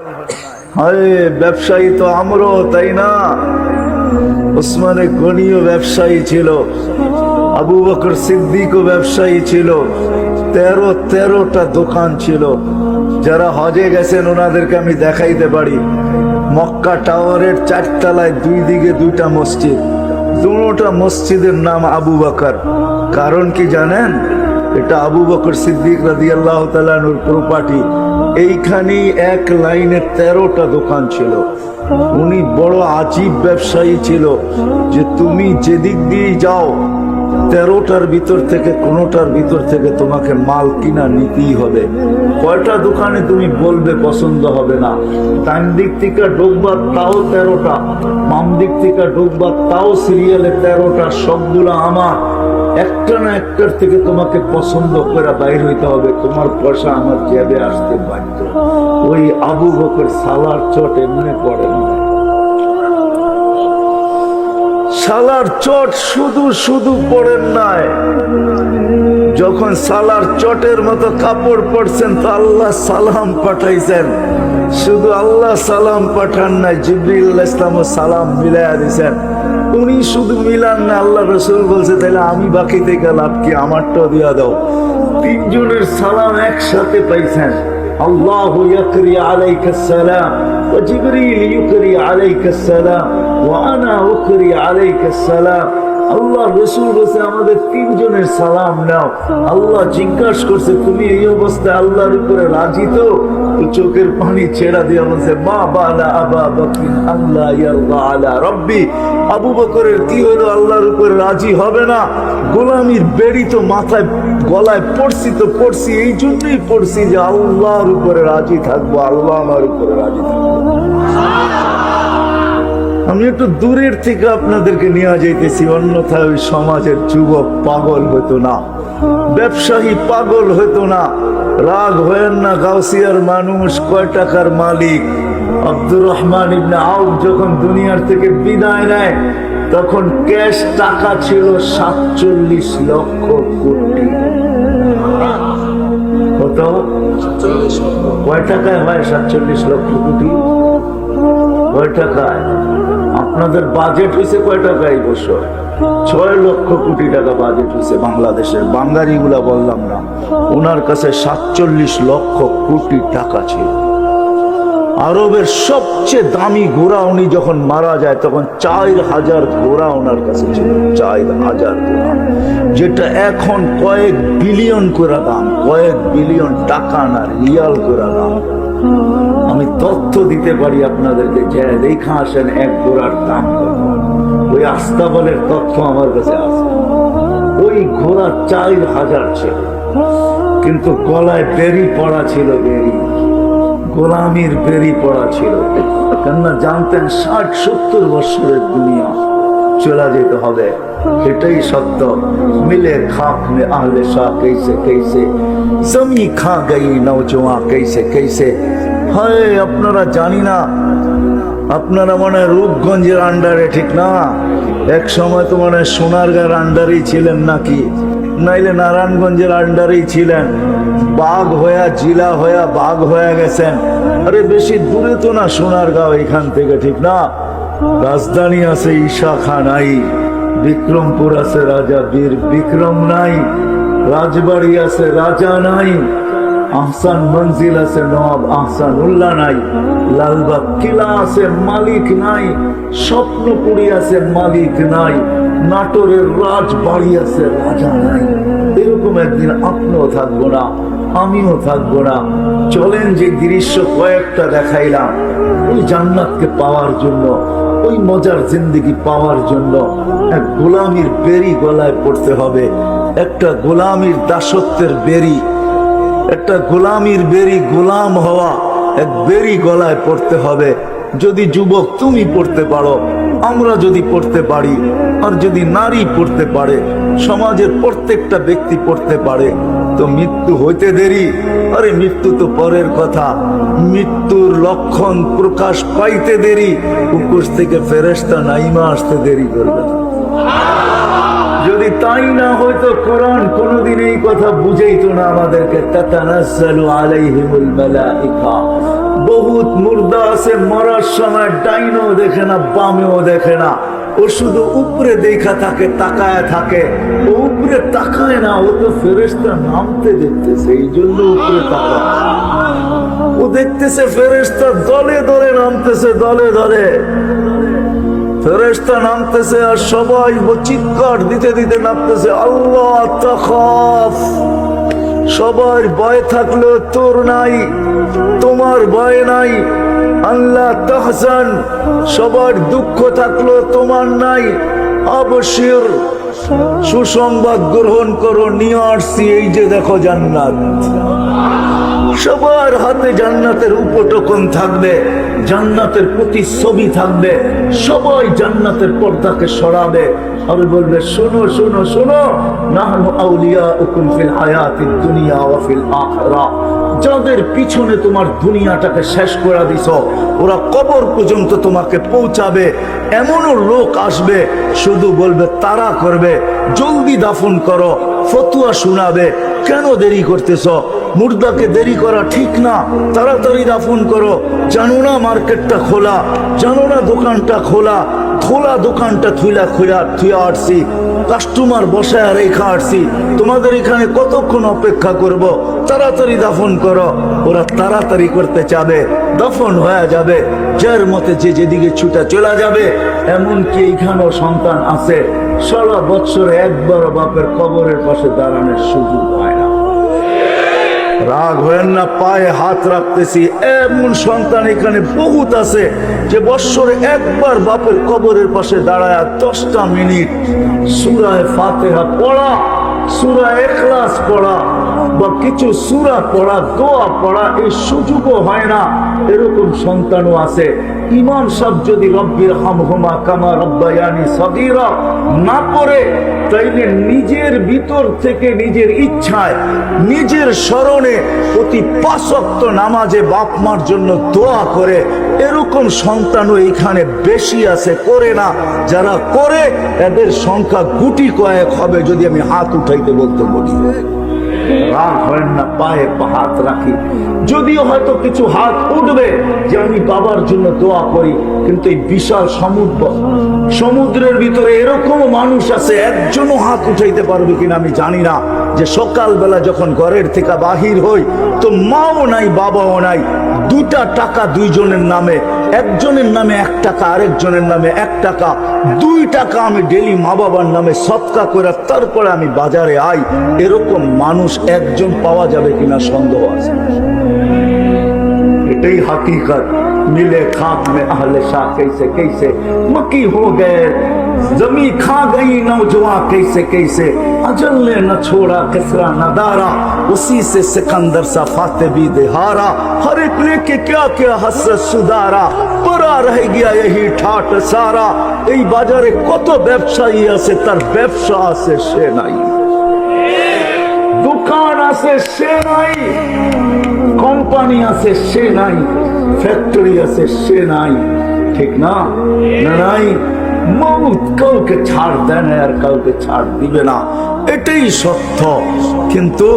আরে ব্যবসায়ী তো আমরাও, তাই না? ওসমানে গনিও ব্যবসায়ী ছিল, আবু বকর সিদ্দিকও ব্যবসায়ী ছিল, 13টা দোকান ছিল। যারা হজে গেছেন ওনাদেরকে আমি দেখাইতে পারি, মক্কা টাওয়ারের 4 তলায় 2 দিকে 2টা মসজিদ, দুটোটা মসজিদের নাম আবু বকর। কারণ কি জানেন? এটা আবু বকর সিদ্দিক রাদিয়াল্লাহু তাআলা আনহুর প্রপার্টি। এইখানেই এক লাইনে 13টা দোকান ছিল। উনি বড় আজীব ব্যবসায়ী ছিল, যে তুমি যেদিক দিয়ে যাও 13টার ভিতর থেকে কোনোটার ভিতর থেকে তোমাকে মাল কিনা নিতেই হবে। কয়টা দোকানে তুমি বলবে পছন্দ হবে না। ডান দিক থেকে ঢুকবা তাও 13টা, বাম দিক থেকে ঢুকবা তাও সিরিয়ালে 13টা, সবগুলো আমার। একটা না একটার থেকে তোমাকে পছন্দ করে বাইর হইতে হবে, তোমার পয়সা আমার জেবে আসতে বাধ্য। ওই আবু বকর সালার চট এমনি পড়ে না, সালার চট শুধু শুধু পড়েন নাই। যখন সালার চটের মতো কাপড় পরছেন তো আল্লাহ সালাম পাঠাইছেন। শুধু আল্লাহ সালাম পাঠান নাই, জিবরিল আলাইহিস সালামও সালাম মিলাইয়া দিয়েছেন। উনি শুধু মিলান না, আল্লাহ রাসূল বলছে তাহলে আমি বাকি থেকে লাভ কি, আমারটাও দিয়া দাও। 3 জনের সালাম একসাথে পাইছেন। আল্লাহু ইয়াকরি আলাইকা সালাম ওয়া জিবরিল ইউকরি আলাইকা সালাম ওয়া আনা উকরি আলাইকা সালাম। আল্লাহ রাসূল বলছে আমাদের 3 জনের সালাম নাও। আল্লাহ জিজ্ঞাসা করছে তুমি এই অবস্থায় আল্লাহর উপরে রাজি তো? চোখের পানি ছেড়া দিয়ে বলছে মা বালা আবা বকর আল্লাহ ইয়ারদা আলা রাব্বি। আবু বকরের কি হলো, আল্লাহর উপরে রাজি হবে না? গোলামির বেড়ি তো মাথায় গলায় পড়ছি তো পড়ছি, এই জন্যই পড়ছি যে আল্লাহর উপরে রাজি থাকবো, আল্লাহ আমার উপরে রাজি থাকবো। আমি একটু দূরের থেকে আপনাদেরকে নিয়ে যাইতেছি, অন্যথায় ওই সমাজের যুবক পাগল হতো না, ব্যবসায়ী পাগল হতো না। রাগ হয়েন না, গাউসিয়ার মানুষ, কয় টাকার মালিক। আব্দুর রহমান ইবনে আউফ যখন দুনিয়ার থেকে বিদায় নেয় তখন ক্যাশ টাকা ছিল 47 লক্ষ কোটি। কত? কয় টাকায় হয় 47 লক্ষ কোটি? কয় টাকায়? আপনাদের বাজেট হয়েছে কয় টাকা এই বছর? 6 লক্ষ কোটি টাকা বাজেট হয়েছে বাংলাদেশের। বাঙালি গুলা বললাম না, ওনার কাছে 47 লক্ষ কোটি টাকা ছিল। আরবের সবচেয়ে দামি ঘোড়া উনি যখন মারা যায় তখন 4000 ঘোড়া ওনার কাছে ছিল, 4000 ঘোড়া, যেটা এখন কয়েক বিলিয়ন করে দাম, কয়েক বিলিয়ন টাকা না রিয়াল করে দাম। আমি তথ্য দিতে পারি আপনাদেরকে, যে দেখা আসেন এক ঘোড়ার দাম কত। ওই আস্তাবলের তথ্য আমার কাছে আছে। ওই ঘোড়া 4000 ছিল, কিন্তু গলায় বেরি পড়া ছিল, বেরি, গোলামির বেরি পড়া ছিল। কেননা জানতেন 60-70 বছরের দুনিয়া চলে যেতে হবে, এটাই সত্য। মিলে খাক মে আহলে শাহ कैसे कैसे জমি খা গই নওজওয়ান कैसे कैसे। হায় আপনারা জানি না, আপনারা মনে রূপগঞ্জের আন্ডারে, ঠিক না? এক সময় তো মনে সোনারগাঁর আন্ডারেই ছিলেন নাকি, নাইলে নারায়ণগঞ্জের আন্ডারেই ছিলেন। বাঘ হয়ে জিলা হয়ে বাঘ হয়ে গেছেন। আরে বেশি দূরে তো না সোনারগাঁও এখান থেকে, ঠিক না? রাজধানী আছে ঈশা খান নাই, বিক্রমপুর আছে রাজা বীর বিক্রম নাই, রাজবাড়ি আছে রাজা নাই, আহসান মঞ্জিল আছে নবাব আহসানুল্লাহ নাই, লালবাগ কিলা আছে মালিক নাই, স্বপ্নপুরী আছে মালিক নাই, নাটোরের রাজবাড়ি আছে রাজা নাই। এরকম একদিন আপনিও থাকবো না, আমিও থাকবো না। চলেন যে দৃশ্য কয়েকটা দেখাইলাম, ওই জান্নাতকে পাওয়ার জন্য, ওই মজার জিন্দেগি পাওয়ার জন্য এক গোলামির বেরি গলায় পড়তে হবে। একটা গোলামির দাসত্বের বেরি, একটা গোলামির বেরি, গোলাম হওয়া এক বেরি গলায় পড়তে হবে। যদি যুবক তুমি পড়তে পারো, আমরা যদি পড়তে পারি, আর যদি নারী পড়তে পারে, সমাজের প্রত্যেকটা ব্যক্তি পড়তে পারে, তো মৃত্যু হইতে দেরি? আরে মৃত্যু তো পরের কথা, মৃত্যুর লক্ষণ প্রকাশ পাইতে দেরি, উপর থেকে ফেরেশতা নাইমা আসতে দেরি করবে না। যদি তাই না হয়তো কোরআন কোনদিন এই কথা বুঝাইতো না আমাদেরকে। তাতানাজ্জালু আলাইহিমুল মালাইকা বহুত মুর্দা আছে, মরার সময় ডাইনও দেখে না, বামেও দেখে না, ও শুধু উপরে দেখা থাকে, তাকায় থাকে। ও উপরে তাকায় না, ও তো ফেরেশতা নামতে দেখতেছে, এই জন্য উপরে তাকায়। ও দেখতেছে ফেরেশতা দলে দলে নামতেছে, দলে দলে ফেরেশতা নামতেছে, আর সবাই চিৎকার দিতে দিতে নামতেছে, আল্লাহ তাখাফ। সবার ভয় থাকলেও তোর নাই, তোমার ভয় নাই। আল্লাহ তাহসান, সবার দুঃখ থাকলেও তোমার নাই। অবশ্যই সুসংবাদ গ্রহণ করো, নিয়ে আসছি এই যে দেখো জান্নাত। সবার হাতে জান্নাতের উপটকন থাকবে, জান্নাতের প্রতিচ্ছবি থাকবে, সবাই জান্নাতের পর্দাকে সরাবে আর বলবে, শোনো শোনো শোনো, নাহনু আউলিয়াউকুম ফিল হায়াতিদ দুনিয়া ওয়া ফিল আখিরাহ। যাদের পিছনে তোমার দুনিয়াটাকে শেষ করে দিছো, ওরা কবর পর্যন্ত তোমাকে পৌঁছাবে। এমনও লোক আসবে, শুধু বলবে তারা করবে, জলদি দাফন করো, ফতোয়া শোনাবে, কেন দেরি করতেছ? মুর্দাকে দেরি করা ঠিক না, তাড়াতাড়ি দাফন করো। জানো না মার্কেটটা খোলা, জানো না দোকানটা খোলা, খোলা দোকানটা থুয়া আসছি, কাস্টমার বসায় রেখা আসছি, তোমাদের এখানে কতক্ষণ অপেক্ষা করব? তাড়াতাড়ি দাফন করো। ওরা তাড়াতাড়ি করতে চাবে, দাফন হয়ে যাবে, যার মতে যে যেদিকে ছুটা চলে যাবে। এমনকি এইখানেও সন্তান আছে, সারা বছরে একবার বাপের কবরের পাশে দাঁড়ানোর সুযোগ হয় না। রাগ হয়েন না, পায়ে হাত রাখতেছি, এমন সন্তান এখানে বহুত আছে যে বৎসরে একবার বাপের কবরের পাশে দাঁড়ায় 10টা মিনিট সূরা ফাতিহা পড়া, সূরা ইখলাস পড়া বা কিছু সূরা পড়া, দোয়া পড়া, এই সুযোগও হয় না। এরকম সন্তানও আছে। ইমাম সাহেব যদি রব্বির হামহুমা কামা রব্বায়ানি সগীরা না পড়ে, তাইলে নিজের ভিতর থেকে নিজের ইচ্ছায়, নিজের স্মরণে প্রতি 5 ওয়াক্ত নামাজে বাপ মার জন্য দোয়া করে, এরকম সন্তানও এখানে বেশি আছে। করে না, যারা করে এদের সংখ্যা গুটি কয়েক হবে যদি আমি হাত উঠাইতে বলতে বলি। রাগ হয় না, পায়ে হাত রাখি, যদিও হয়তো কিছু হাত উঠবে যে আমি বাবার জন্য দোয়া করি, কিন্তু এই বিশাল সমুদ্রের ভিতরে এরকম মানুষ আছে, একজনও হাত উঠাইতে পারবে কিনা আমি জানি না, যে সকালবেলা যখন ঘরের থেকে বাহির হই তো মাও নাই, বাবাও নাই, 2টা টাকা দুইজনের নামে, একজনের নামে 1 টাকা, আরেকজনের নামে 1 টাকা, 2 টাকা আমি ডেলি মা বাবার নামে সৎকা করে তারপরে আমি বাজারে আই। এরকম মানুষ একজন পাওয়া যাবে কিনা সন্দেহ আছে। এটাই हकीकत। मिले खाक में अहले शाह कैसे कैसे मक्की हो गए, जमी खा गई नौजवान कैसे कैसे, अजल ने न छोड़ा किसरा नदारा, उसी से सिकंदर सा फाते भी देहारा, हर एक लेके क्या क्या हसरत सुधारा, परा रह गया यही ठाट सारा। এই বাজারে কত ব্যবসায়ী আছে, তার ব্যবসা আছে সে নাই, দোকান আছে সে নাই, কোম্পানি আছে সে নাই, ফ্যাক্টরি আছে সে নাই, ঠিক না? নাই, মৌত কাউকে ছাড় দেয় না আর কাউকে ছাড় দিবে না, এটাই সত্য। কিন্তু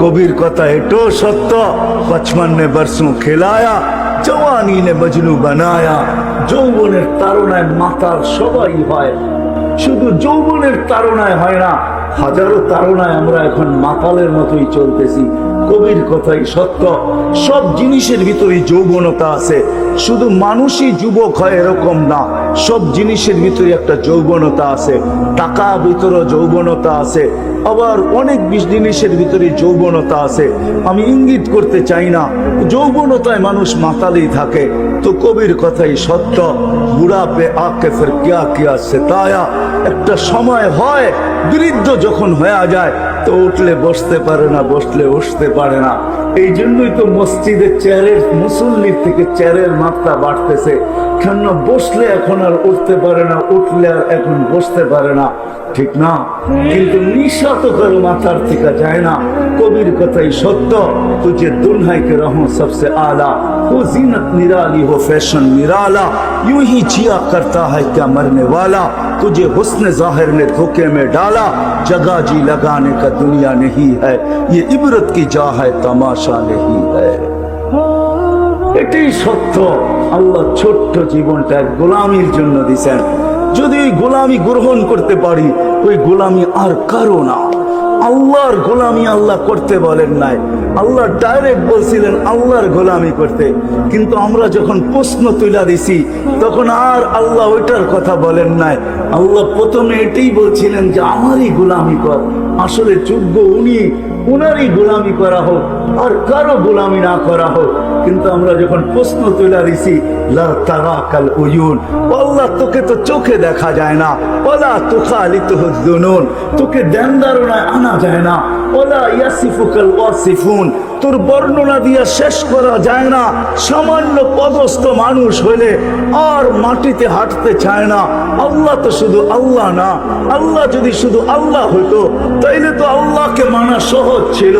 কবির কথা এটাও সত্য, 55 বর্ষোं খেলায়া, জওয়ানি নে মজনু বানায়া। যৌবনের তাড়নায় মাতাল সবাই হয়, শুধু যৌবনের তাড়নায় হয় না, হাজারো তাড়নায় আমরা এখন মাতালের মতোই চলতেছি। কবির কথাই সত্য, সব জিনিসের ভিতরে যৌবনতা আছে, শুধু মানুষই যুবক হয় এরকম না, সব জিনিসের ভিতরে একটা যৌবনতা আছে। টাকা ভিতরে যৌবনতা আছে, আবার অনেক জিনিসের ভিতরে যৌবনতা আছে। আমি ইঙ্গিত করতে চাই না, যৌবনতায় মানুষ মাতালেই থাকে। তো কবির কথাই সত্য, বুড়া পে আকে ফির কিয়া কিয়া সেতায়া। একটা সময় হয় বৃদ্ধ যখন হয়ে যায় তো উঠলে বসতে পারে না, বসলে উঠতে পারে না। এই জন্যই তো মসজিদের চেয়ারের মুসল্লির থেকে চেয়ারের মাত্রা বাড়তেছে, কেন বসলে এখন আর উঠতে পারে না, উঠলে আর এখন বসতে পারে না, ঠিক না? কিন্তু নিশা তো কারো মাথার থেকে যায় না। কবির কথাই সত্য, তুঝে दुल्हन के रहो सबसे आला, वो जीनत निराली हो फैशन निराला, यूं ही जिया करता है क्या मरने वाला, तुझे हुस्न जाहिर ने धोखे में डाला, जगह जी लगाने का दुनिया नहीं है, ये इबरत की जा है तमाशा नहीं है। এটাই সত্য। আল্লাহ ছোট্ট জীবনটা গোলামির জন্য দিছেন। যদি ওই গোলামি গ্রহণ করতে পারি, ওই গোলামি আর কারো না। আল্লাহর গোলামি আল্লাহ করতে বলেন নাই, আল্লাহ ডাইরেক্ট বলছিলেন আল্লাহর গোলামি করতে। কিন্তু আমরা যখন প্রশ্ন তুলে দিছি, তখন আর আল্লাহ ওইটার কথা বলেন নাই। আল্লাহ প্রথমে এটাই বলছিলেন যে আমারই গোলামি কর। আসলে যোগ্য উনি, উনারই গোলামি করা হোক, আর কারো গোলামি না করা হোক। কিন্তু আমরা যখন প্রশ্ন তুলে দিছি, লা তারাকাল উয়ুন, আল্লাহ তোকে তো চোখে দেখা যায় না, ওলা তুখালিতুহুদ দুনুন, তোকে ধ্যান ধারণায় আনা যায় না, ওলা ইয়াসিফুকাল ওয়াসিফুন, তোর বর্ণনা দিয়া শেষ করা যায় না। সামান্য পদস্থ মানুষ হইলে আর মাটিতে হাঁটতে চায় না। আল্লাহ তো শুধু আল্লাহ না। আল্লাহ যদি শুধু আল্লাহ হইতো, তাইলে তো আল্লাহকে মানা সহজ ছিল।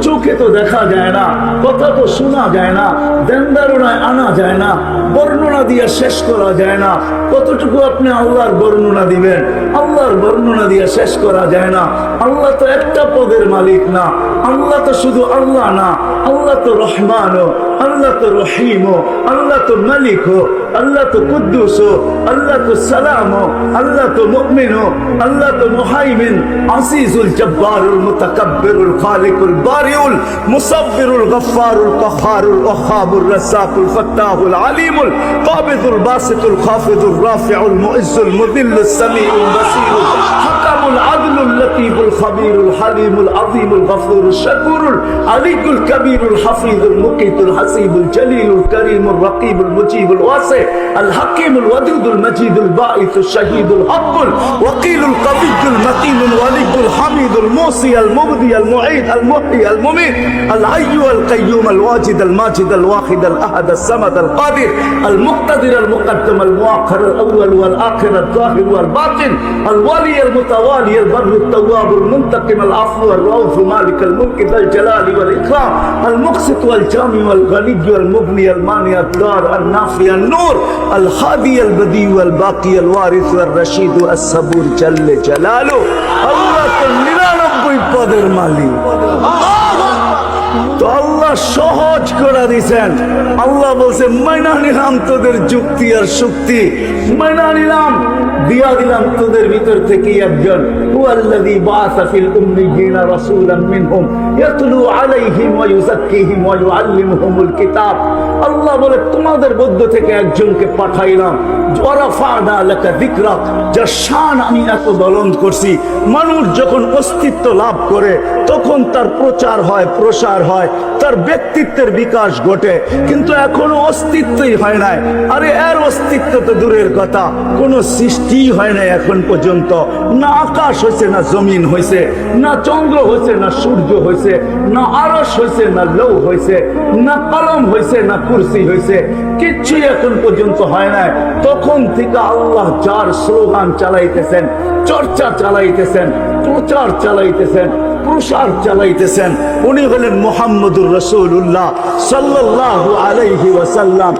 চোখে তো দেখা যায় না, কথা তো শোনা যায় না, ধ্যান ধারণায় আনা যায় না, বর্ণনা দিয়া শেষ করা যায় না। কতটুকু আপনি আল্লাহর বর্ণনা দিবেন? আল্লাহর বর্ণনা দিয়া শেষ করা যায় না। আল্লাহ তো একটা পদের মালিক না। আল্লাহ তো শুধু আল্লাহ না, আল্লাহ তো রহমান, আল্লাহ তো রহিম, আল্লাহ তো মালিক, আল্লাহ তো কুদ্দুস, আল্লাহ তো সালাম, আল্লাহ তো মুমিন, আল্লাহ তো মুহাইমিন, আসিজুল জব্বারুল মুতাকাব্বিরুল খালিকুল বারিউল মুসাব্বিরুল গফফারুল কাহ্হারুল ওয়াহাবুর রাসাকুল ফাত্তাহুল আলিমুল কাবিদুল বাসিতুল খাফিদুর রাফিউল মুইজ্জুল মুদিল্লুস সামিউল বাসীরুল হাকামুল আদলুল লতীফুল খাবীরুল হালিমুল আযীমুল গফুরুশ শাকুরুল আলিকুল কবীরুল হাফিজুল মুকিতুল হাসিবুল জলিলুল করিমুর রকিবুল মুজিবুল ওয়াসি আল হাকিমুল ওয়াদুদুল মজিদুল বাঈসুশ শাহীদুল হকুল ওয়াকিলুল কবিয়ুল মতিনুল ওয়ালিদুল হামিদুল মুসি আল মুবদি আল মুঈদ আল মুহয়ি আল মুমীত আল হাইয়্যু আল কাইয়্যুম আল ওয়াজিদ আল মাজিদ আল ওয়াহিদ আল আহাদ আল সামাদ আল কাদির আল মুক্তাদির আল মুকদ্দম আল মুআখির আল আউয়াল ওয়াল আখির আল যাহির ওয়াল বাতিন আল ওয়ালি আল মুতাওয়ালি আল বররু আল তাওয়াব আল মুনতাকিম আল আফু আল রাউফ মালিক আল মুলক যাল জালালি ওয়াল ইকরাম আল মুকসিত ওয়াল জামি ওয়াল গনি ওয়াল মুগনি আল মানি আল দার আল নাফি আল নূর আল হাদি আল বদি ওয়াল বাকি আল ওয়ারিস ওয়াল রশিদ আল সাবুর জাল্লে জালালু। আল্লাহ তো 99 পদের মালিক। তো আল্লাহ সহজ করে দিয়েছেন। আল্লাহ বলছে মাইনা নিলাম তোদের যুক্তি আর শক্তি, মাইনা নিলাম, দিয়া দিলাম তোদের ভিতর থেকে একজন। হুয়াল্লাযী বাআসা ফিল উম্মিয়িনা রাসূলাম মিনহুম ইয়াতলু আলাইহিম ওয়া ইউযাক্কিহিম ওয়া ইউআল্লিমুহুমুল কিতাব। আল্লাহ বলে তোমাদের মধ্য থেকে একজনকে পাঠাইলাম, ওয়ারাফা'না লাকা যিকরাক, যার শান আমি এত বুলন্দ করছি। মানুষ যখন অস্তিত্ব লাভ করে, তখন তার প্রচার হয়, প্রসার হয়, তার ব্যক্তিত্বের বিকাশ ঘটে। কিন্তু এখনো অস্তিত্বই হয় নাই। আরে এর অস্তিত্ব তো দূরের কথা, কোনো সৃষ্টি হয় নাই এখন পর্যন্ত। না আকাশ হয়েছে, না জমিন হয়েছে, না চন্দ্র হয়েছে, না সূর্য হয়েছে, না আরশ হয়েছে, না লৌহ হয়েছে, না কলম হয়েছে, না কুরসি হয়েছে, কিচ্ছুই এখন পর্যন্ত হয় নাই। তখন থেকে আল্লাহ যার স্লোগান চালাইতেছেন, চর্চা চালাইতেছেন, প্রচার চালাইতেছেন, প্রসার চালাইতেছেন, উনি হলেন মুহাম্মদুর রাসূলুল্লাহ সাল্লাল্লাহু আলাইহি ওয়াসাল্লাম।